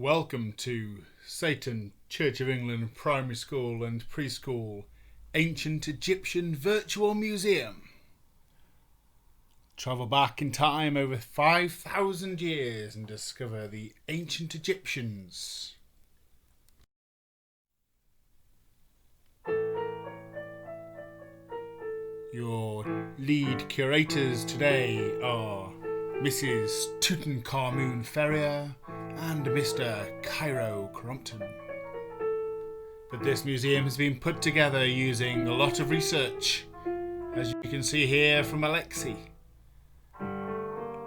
Welcome to Saighton Church of England Primary School and Preschool Ancient Egyptian Virtual Museum. Travel back in time over 5,000 years and discover the ancient Egyptians. Your lead curators today are Mrs. Tutankhamun Ferrier and Mr. Cairo Crompton. But this museum has been put together using a lot of research, as you can see here from Alexi.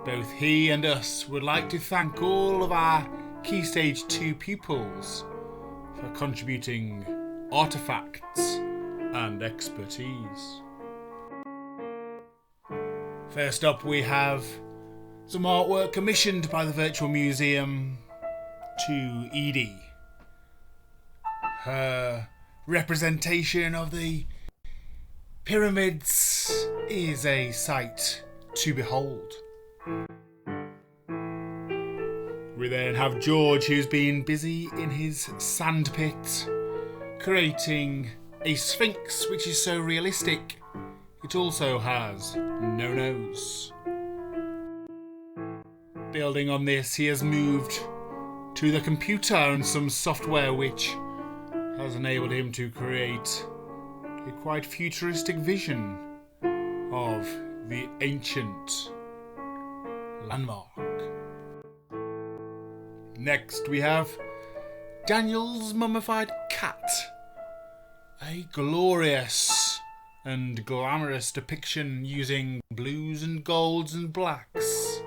Both he and us would like to thank all of our Key Stage 2 pupils for contributing artefacts and expertise. First up, we have some artwork commissioned by the Virtual Museum to Edie. Her representation of the pyramids is a sight to behold. We then have George, who's been busy in his sandpit creating a sphinx which is so realistic it also has no nose. Building on this, he has moved to the computer and some software which has enabled him to create a quite futuristic vision of the ancient landmark. Next we have Daniel's mummified cat, a glorious and glamorous depiction using blues and golds and blacks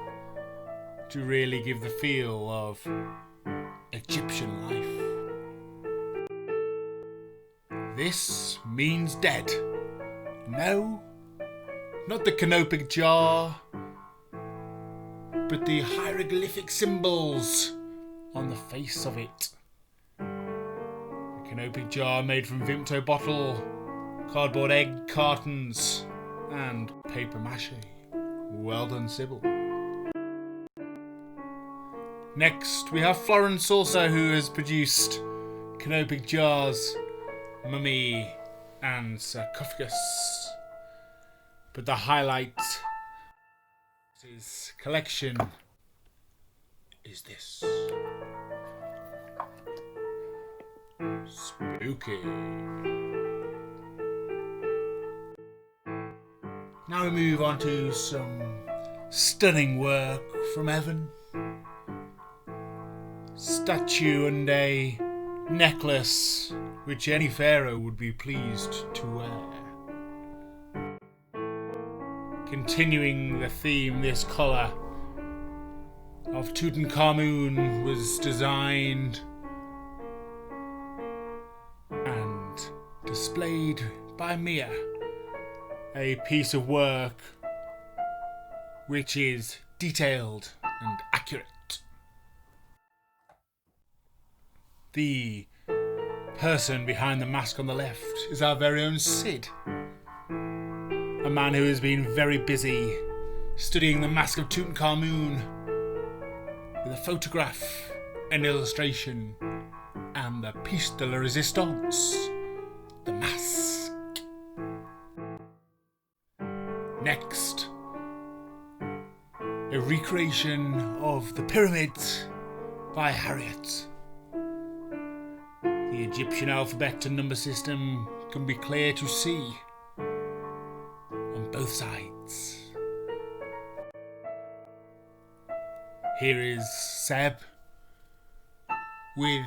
to really give the feel of Egyptian life. This means dead. No, not the canopic jar, but the hieroglyphic symbols on the face of it. The canopic jar made from Vimto bottle, cardboard egg cartons, and paper mache. Well done, Sybil. Next, we have Florence also, who has produced canopic jars, mummy, and sarcophagus. But the highlight of his collection is this. Spooky. Now we move on to some stunning work from Evan. Statue and a necklace which any pharaoh would be pleased to wear. Continuing the theme, this collar of Tutankhamun was designed and displayed by Mia. A piece of work which is detailed and accurate. The person behind the mask on the left is our very own Sid, a man who has been very busy studying the mask of Tutankhamun with a photograph, an illustration, and a piece de la resistance, the mask. Next, a recreation of the pyramids by Harriet. The Egyptian alphabet and number system can be clear to see on both sides. Here is Seb with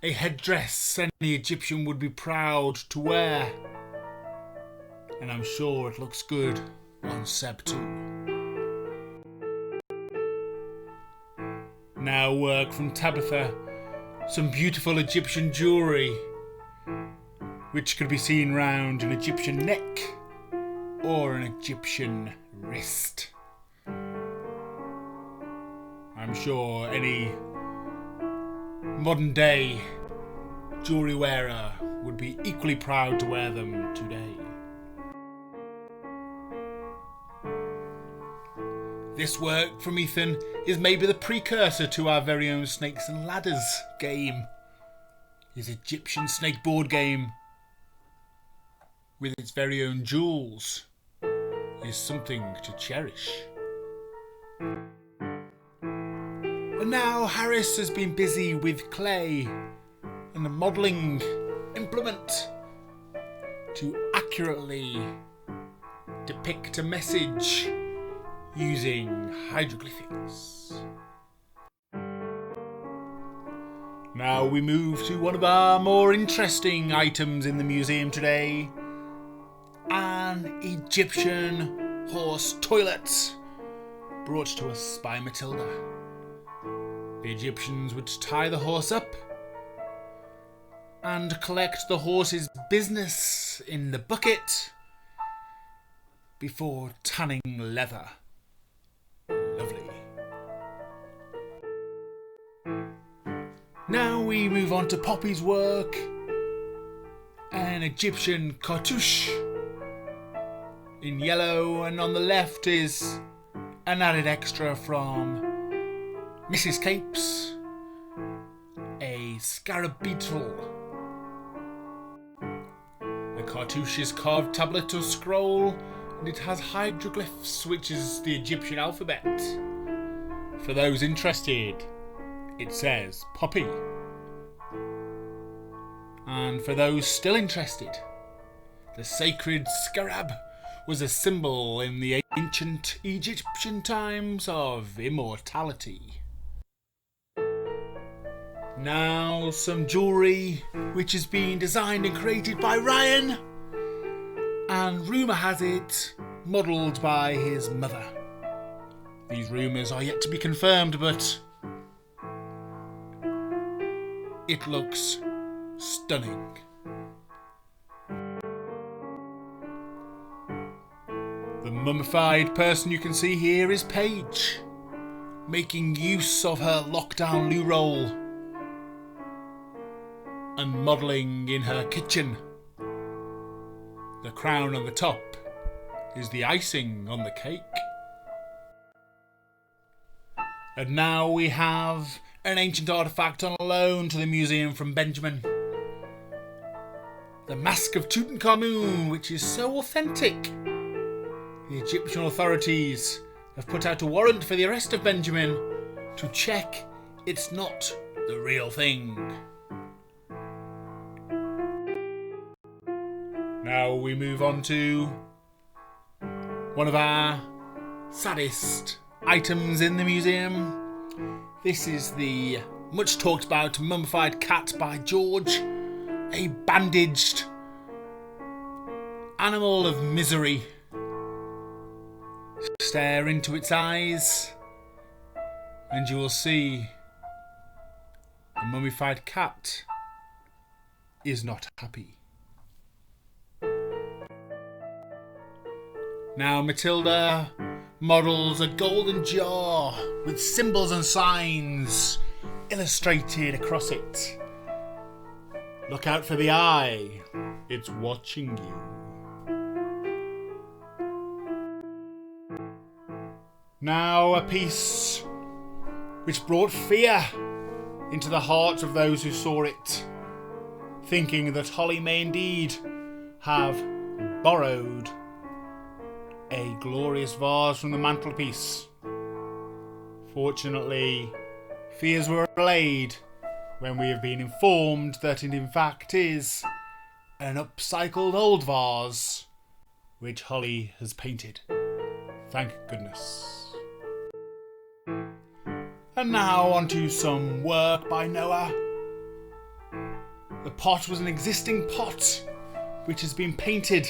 a headdress any Egyptian would be proud to wear. And I'm sure it looks good on Seb too. Now work from Tabitha. Some beautiful Egyptian jewellery which could be seen round an Egyptian neck or an Egyptian wrist. I'm sure any modern day jewellery wearer would be equally proud to wear them today. This work from Ethan is maybe the precursor to our very own Snakes and Ladders game. His Egyptian snake board game, with its very own jewels, is something to cherish. And now Harris has been busy with clay and a modelling implement to accurately depict a message using hieroglyphics. Now we move to one of our more interesting items in the museum today. An Egyptian horse toilet brought to us by Matilda. The Egyptians would tie the horse up and collect the horse's business in the bucket before tanning leather. Lovely. Now we move on to Poppy's work. An Egyptian cartouche in yellow, and on the left is an added extra from Mrs. Capes, a scarab beetle. The cartouche is carved tablet or scroll, and it has hieroglyphs, which is the Egyptian alphabet. For those interested, it says Poppy. And for those still interested, the sacred scarab was a symbol in the ancient Egyptian times of immortality. Now some jewellery which has been designed and created by Ryan, and rumour has it modelled by his mother. These rumours are yet to be confirmed, but it looks stunning. The mummified person you can see here is Paige, making use of her lockdown loo roll and modelling in her kitchen. The crown on the top is the icing on the cake. And now we have an ancient artefact on loan to the museum from Benjamin. The Mask of Tutankhamun, which is so authentic. The Egyptian authorities have put out a warrant for the arrest of Benjamin to check it's not the real thing. Now we move on to one of our saddest items in the museum. This is the much talked about mummified cat by George, a bandaged animal of misery. Stare into its eyes and you will see the mummified cat is not happy. Now Matilda models a golden jar with symbols and signs illustrated across it. Look out for the eye, it's watching you. Now a piece which brought fear into the hearts of those who saw it, thinking that Holly may indeed have borrowed a glorious vase from the mantelpiece. Fortunately, fears were allayed when we have been informed that it in fact is an upcycled old vase which Holly has painted. Thank goodness. And now onto some work by Noah. The pot was an existing pot which has been painted,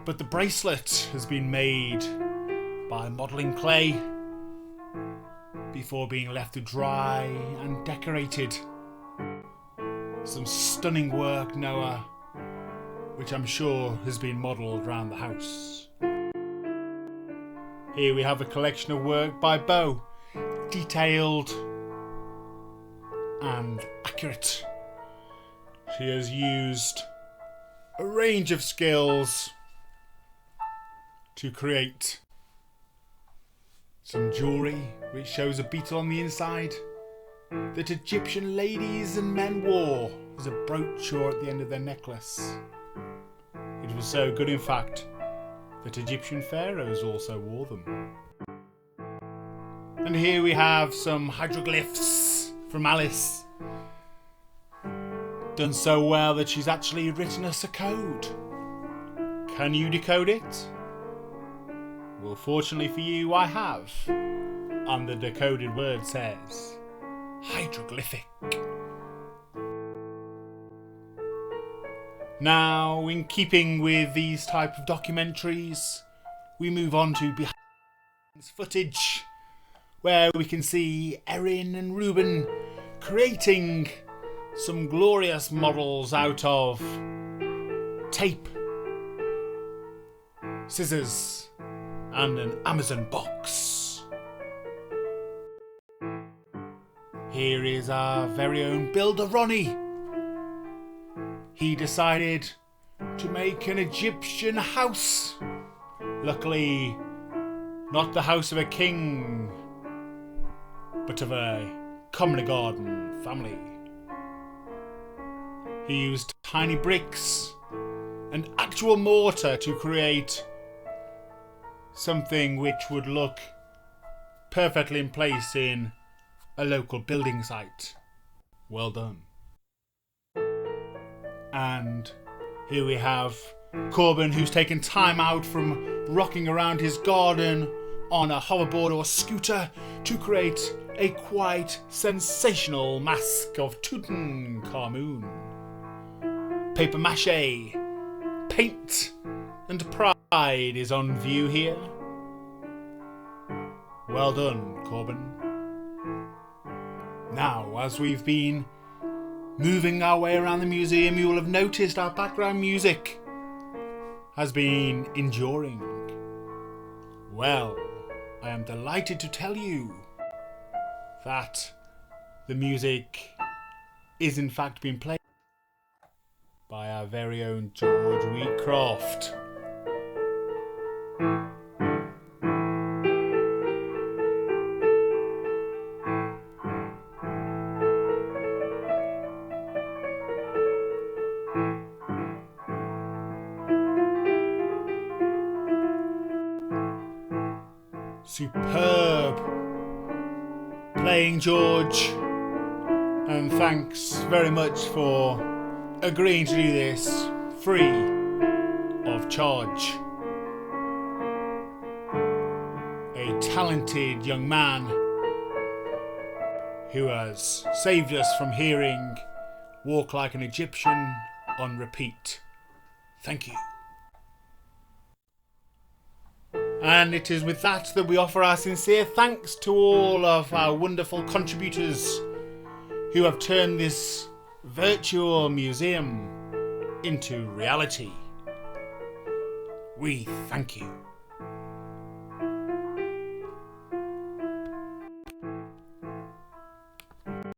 but the bracelet has been made by modelling clay before being left to dry and decorated. Some stunning work, Noah, which I'm sure has been modelled around the house. Here we have a collection of work by Bo, detailed and accurate. She has used a range of skills to create Some jewellery which shows a beetle on the inside that Egyptian ladies and men wore as a brooch or at the end of their necklace. It was so good, in fact, that Egyptian pharaohs also wore them. And here we have some hieroglyphs from Alice, done so well that she's actually written us a code. Can you decode it? Well, fortunately for you, I have. And the decoded word says hieroglyphic. Now, in keeping with these type of documentaries, we move on to behind the scenes footage, where we can see Erin and Ruben creating some glorious models out of tape, scissors, and an Amazon box. Here is our very own builder Ronnie. He decided to make an Egyptian house. Luckily, not the house of a king, but of a comely garden family. He used tiny bricks and actual mortar to create something which would look perfectly in place in a local building site. Well done. And here we have Corbin, who's taken time out from rocking around his garden on a hoverboard or scooter to create a quite sensational mask of Tutankhamun. Paper mache, paint, and pride is on view here. Well done, Corbin. Now, as we've been moving our way around the museum, you will have noticed our background music has been enduring. Well, I am delighted to tell you that the music is in fact being played by our very own George Wheatcroft. Superb playing, George, and thanks very much for agreeing to do this free of charge. A talented young man who has saved us from hearing Walk Like an Egyptian on repeat. Thank you. And it is with that we offer our sincere thanks to all of our wonderful contributors who have turned this virtual museum into reality. We thank you.